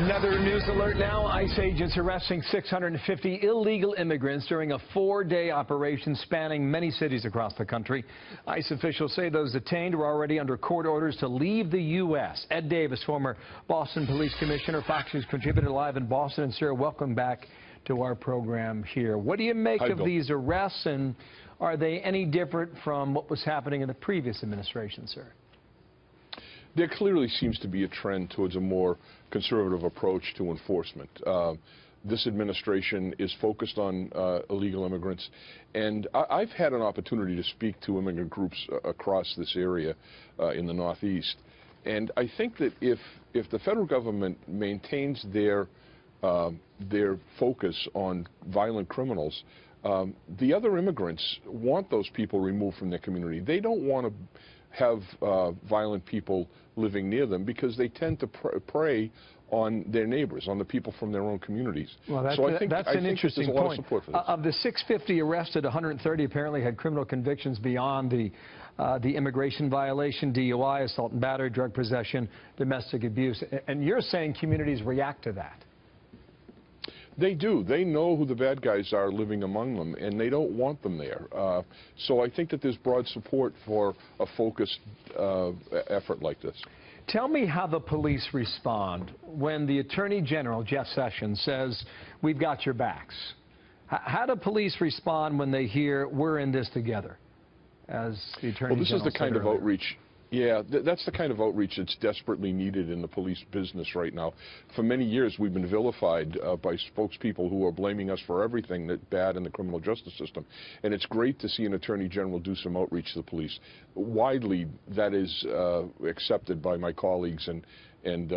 Another news alert now. ICE agents arresting 650 illegal immigrants during a 4-day operation spanning many cities across the country. ICE officials say those detained were already under court orders to leave the U.S. Ed Davis, former Boston Police Commissioner, Fox News contributor live in Boston. And, sir, welcome back to our program here. What do you make of these arrests, and are they any different from what was happening in the previous administration, sir? There clearly seems to be a trend towards a more conservative approach to enforcement. This administration is focused on illegal immigrants, and I've had an opportunity to speak to immigrant groups across this area in the Northeast. And I think that if the federal government maintains their focus on violent criminals, the other immigrants want those people removed from their community. They don't want to have violent people living near them because they tend to prey on their neighbors, on the people from their own communities. Well, that's an interesting point. A lot of support for this. Of the 650 arrested, 130 apparently had criminal convictions beyond the immigration violation, DUI, assault and battery, drug possession, domestic abuse. And you're saying communities react to that? They do. They know who the bad guys are living among them, and they don't want them there. So I think that there's broad support for a focused effort like this. Tell me how the police respond when the Attorney General, Jeff Sessions, says, "We've got your backs." How do police respond when they hear, "We're in this together," as the Attorney General said? Well, this is the kind of outreach. Yeah, that's the kind of outreach that's desperately needed in the police business right now. For many years, we've been vilified by spokespeople who are blaming us for everything that's bad in the criminal justice system. And it's great to see an attorney general do some outreach to the police. Widely, that is accepted by my colleagues and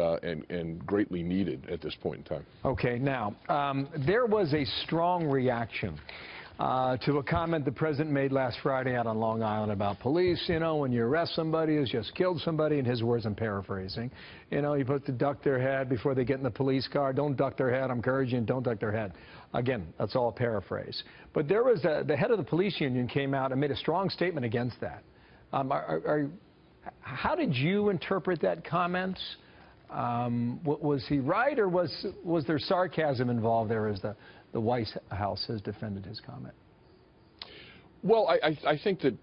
greatly needed at this point in time. Okay, now, there was a strong reaction to a comment the president made last Friday out on Long Island about police. You know, when you arrest somebody who's just killed somebody, in his words, I'm paraphrasing, you know, you're supposed to duck their head before they get in the police car. Don't duck their head. I'm encouraging you, don't duck their head. Again, that's all a paraphrase. But there was the head of the police union came out and made a strong statement against that. How did you interpret that comment? Was he right, or was there sarcasm involved there as the White House has defended his comment? Well, I think that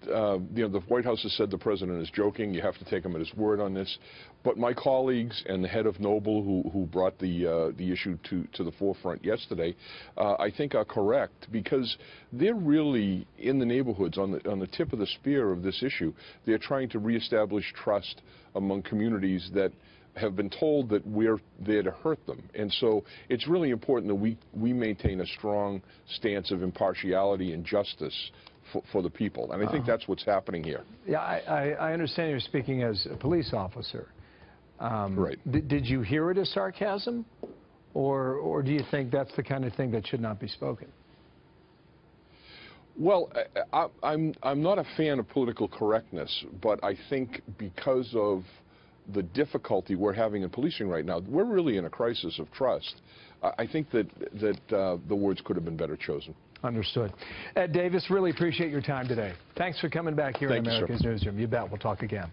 you know, the White House has said the president is joking. You have to take him at his word on this. But my colleagues and the head of Noble, who brought the issue to the forefront yesterday, I think are correct, because they're really in the neighborhoods on the tip of the spear of this issue. They're trying to reestablish trust among communities that have been told that we're there to hurt them. And so it's really important that we maintain a strong stance of impartiality and justice for the people. And I think that's what's happening here. Yeah, I understand you're speaking as a police officer. Right. Did you hear it as sarcasm? Or do you think that's the kind of thing that should not be spoken? Well, I'm not a fan of political correctness, but I think because of the difficulty we're having in policing right now, we're really in a crisis of trust. I think that the words could have been better chosen. Understood. Ed Davis, really appreciate your time today. Thanks for coming back here in America's Newsroom. You bet. We'll talk again.